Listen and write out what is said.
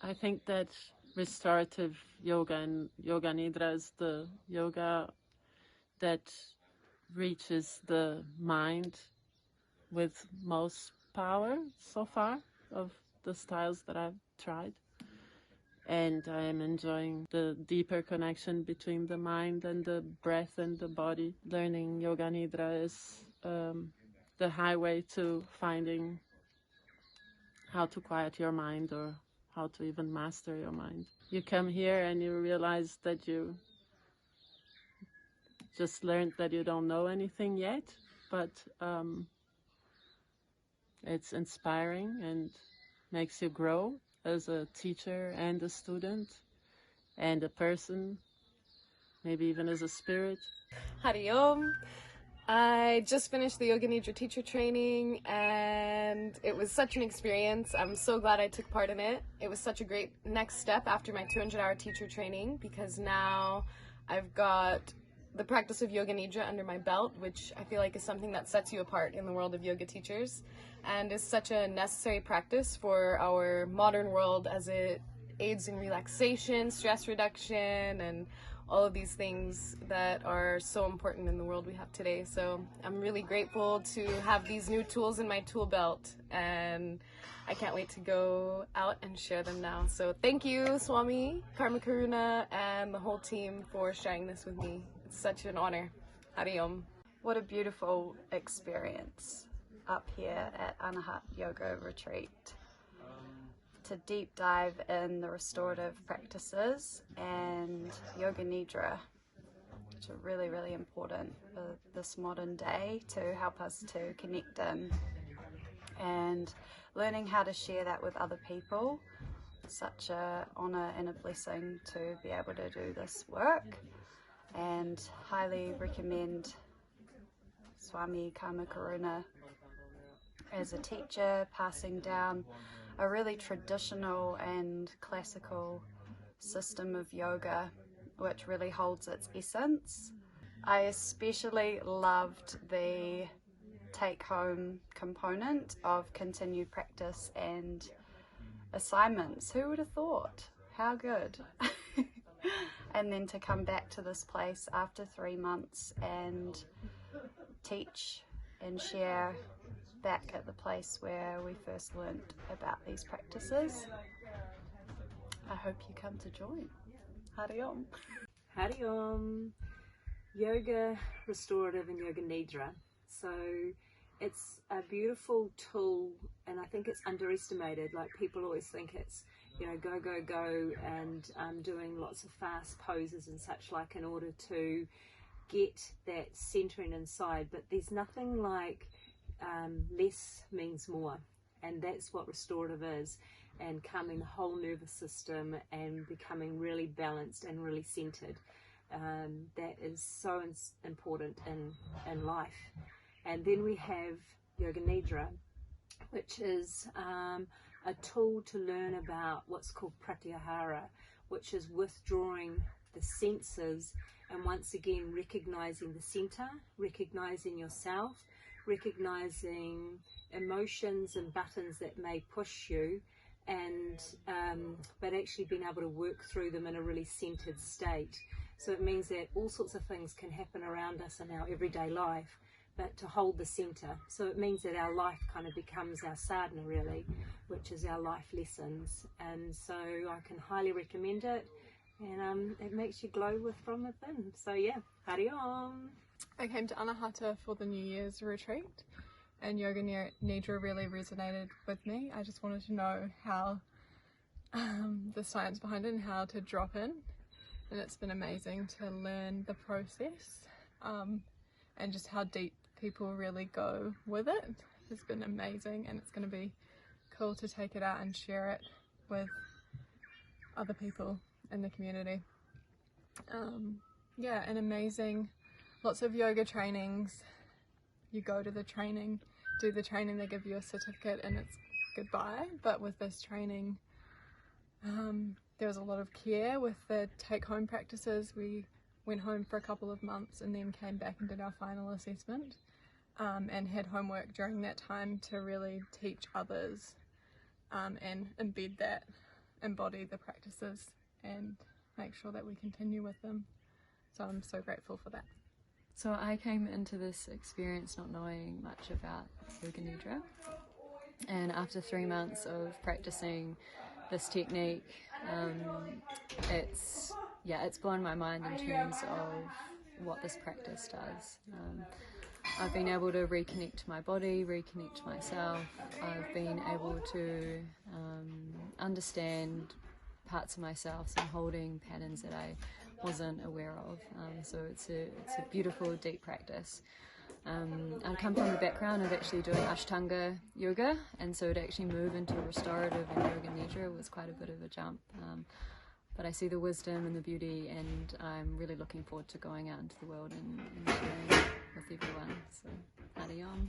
I think that restorative yoga and Yoga Nidra is the yoga that reaches the mind with most power so far of the styles that I've tried. And I am enjoying the deeper connection between the mind and the breath and the body. Learning Yoga Nidra is the highway to finding how to quiet your mind or how to even master your mind. You come here and you realize that you just learned that you don't know anything yet, but it's inspiring and makes you grow as a teacher and a student and a person, maybe even as a spirit. Hari Om. I just finished the Yoga Nidra teacher training and it was such an experience. I'm so glad I took part in it. It was such a great next step after my 200-hour teacher training, because now I've got the practice of Yoga Nidra under my belt, which I feel like is something that sets you apart in the world of yoga teachers and is such a necessary practice for our modern world, as it aids in relaxation, stress reduction, and all of these things that are so important in the world we have today. So I'm really grateful to have these new tools in my tool belt, and I can't wait to go out and share them now. So thank you, Swami, Karma Karuna, and the whole team for sharing this with me. It's such an honor. Hari Om. What a beautiful experience up here at Anahata Yoga Retreat, to deep dive in the restorative practices and Yoga Nidra, which are really, really important for this modern day to help us to connect in, and learning how to share that with other people. Such an honour and a blessing to be able to do this work, and highly recommend Swami Karma Karuna as a teacher, passing down a really traditional and classical system of yoga which really holds its essence. I especially loved the take-home component of continued practice and assignments. Who would have thought? How good. And then to come back to this place after 3 months and teach and share back at the place where we first learnt about these practices. I hope you come to join. Hari Om. Hari Om. Yoga Restorative and Yoga Nidra. So it's a beautiful tool, and I think it's underestimated. Like, people always think it's, you know, go, go, go, and doing lots of fast poses and such like in order to get that centering inside. But there's nothing like less means more, and that's what restorative is, and calming the whole nervous system and becoming really balanced and really centered. That is so important in life. And then we have Yoga Nidra, which is a tool to learn about what's called pratyahara, which is withdrawing the senses and once again recognizing the center, recognizing yourself, recognizing emotions and buttons that may push you, and but actually being able to work through them in a really centered state. So it means that all sorts of things can happen around us in our everyday life, but to hold the center. So it means that our life kind of becomes our sadhana, really, which is our life lessons. And so I can highly recommend it, and it makes you glow from within. So yeah, Hari Om. I came to Anahata for the New Year's retreat, and Yoga Nidra really resonated with me. I just wanted to know how the science behind it and how to drop in, and it's been amazing to learn the process and just how deep people really go with it. It's been amazing, and it's going to be cool to take it out and share it with other people in the community. Yeah, and amazing. Lots of yoga trainings, you go to the training, do the training, they give you a certificate and it's goodbye. But with this training, there was a lot of care with the take-home practices. We went home for a couple of months and then came back and did our final assessment, and had homework during that time to really teach others and embed that embody the practices and make sure that we continue with them. So I'm so grateful for that. So I came into this experience not knowing much about Yoga Nidra, and after 3 months of practicing this technique, it's blown my mind in terms of what this practice does. I've been able to reconnect to my body, reconnect to myself. I've been able to understand parts of myself, some holding patterns that I wasn't aware of. So it's a beautiful, deep practice. I come from a background of actually doing Ashtanga yoga, and so to actually move into restorative and Yoga Nidra was quite a bit of a jump. But I see the wisdom and the beauty, and I'm really looking forward to going out into the world and sharing with everyone. So, Hari Om.